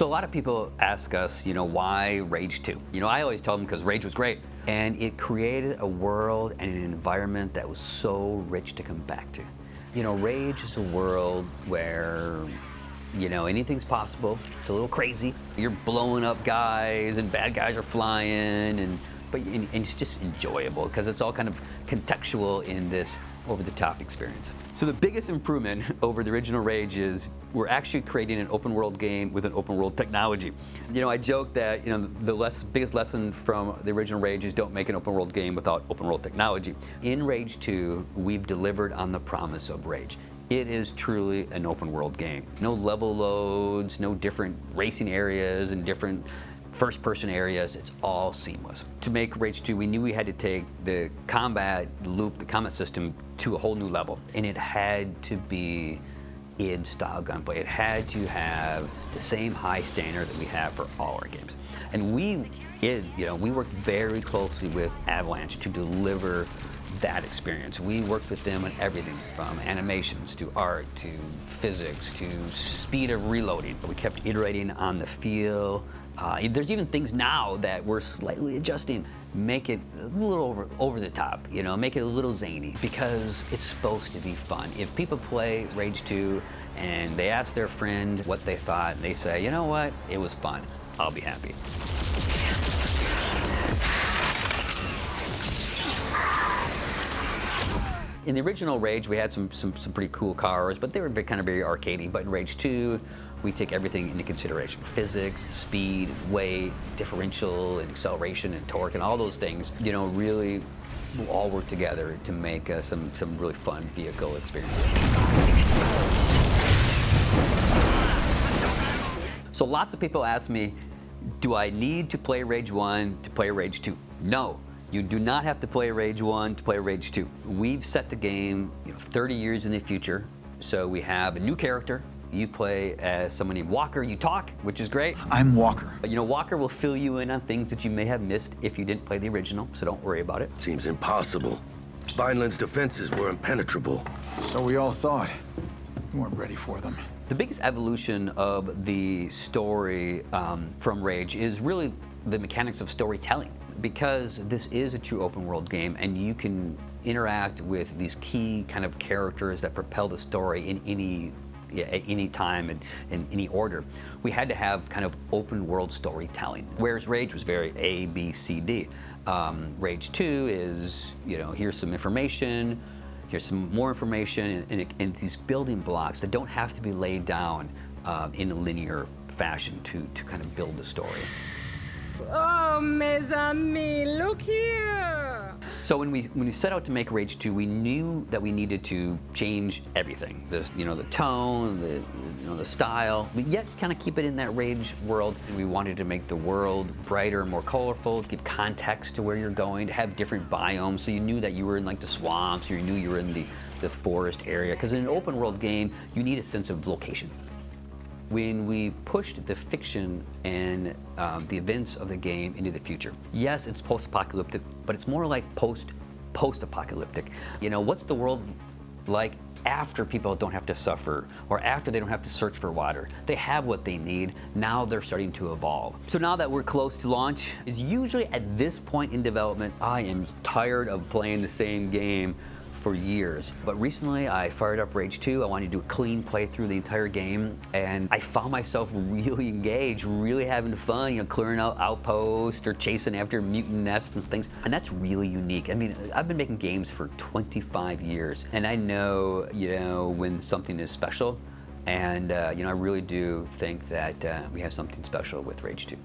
So a lot of people ask us, why Rage 2? I always tell them because Rage was great. And it created a world and an environment that was so rich to come back to. Rage is a world where, anything's possible. It's a little crazy. You're blowing up guys and bad guys are flying, but it's just enjoyable because it's all kind of contextual in this over-the-top experience. So the biggest improvement over the original Rage is we're actually creating an open world game with an open world technology. I joke that the biggest lesson from the original Rage is don't make an open world game without open world technology. In Rage 2, we've delivered on the promise of Rage. It is truly an open world game. No level loads, no different racing areas and different first-person areas. It's all seamless. To make Rage 2, we knew we had to take the combat loop, the combat system, to a whole new level. And it had to be id-style gunplay. It had to have the same high standard that we have for all our games. And we worked very closely with Avalanche to deliver that experience. We worked with them on everything from animations to art to physics to speed of reloading. We kept iterating on the feel. There's even things now that we're slightly adjusting, make it a little over the top, make it a little zany because it's supposed to be fun. If people play Rage 2 and they ask their friend what they thought and they say, you know what, it was fun, I'll be happy. In the original Rage, we had some pretty cool cars, but they were kind of very arcadey. But in Rage 2, we take everything into consideration. Physics, speed, weight, differential, and acceleration, and torque, and all those things, really will all work together to make some really fun vehicle experience. So lots of people ask me, do I need to play Rage 1 to play Rage 2? No. You do not have to play Rage 1 to play Rage 2. We've set the game 30 years in the future, so we have a new character. You play as someone named Walker. You talk, which is great. I'm Walker. Walker will fill you in on things that you may have missed if you didn't play the original, so don't worry about it. Seems impossible. Vineland's defenses were impenetrable. So we all thought. We weren't ready for them. The biggest evolution of the story from Rage is really the mechanics of storytelling. Because this is a true open world game and you can interact with these key kind of characters that propel the story in any time and in any order, we had to have kind of open world storytelling. Whereas Rage was very A, B, C, D. Rage 2 is, here's some information, here's some more information, and it's these building blocks that don't have to be laid down in a linear fashion to kind of build the story. Oh, mes amis, look here! So when we set out to make Rage 2, we knew that we needed to change everything. The tone, the style, but yet kind of keep it in that Rage world. And we wanted to make the world brighter, more colorful, give context to where you're going, to have different biomes, so you knew that you were in like the swamps, or you knew you were in the forest area. Because in an open world game, you need a sense of location. When we pushed the fiction and the events of the game into the future. Yes, it's post-apocalyptic, but it's more like post-apocalyptic. What's the world like after people don't have to suffer or after they don't have to search for water? They have what they need. Now they're starting to evolve. So now that we're close to launch, is usually at this point in development, I am tired of playing the same game for years. But recently I fired up Rage 2. I wanted to do a clean playthrough the entire game, and I found myself really engaged, really having fun, clearing out outposts or chasing after mutant nests and things. And that's really unique. I mean, I've been making games for 25 years, and I know, when something is special, and I really do think that we have something special with Rage 2.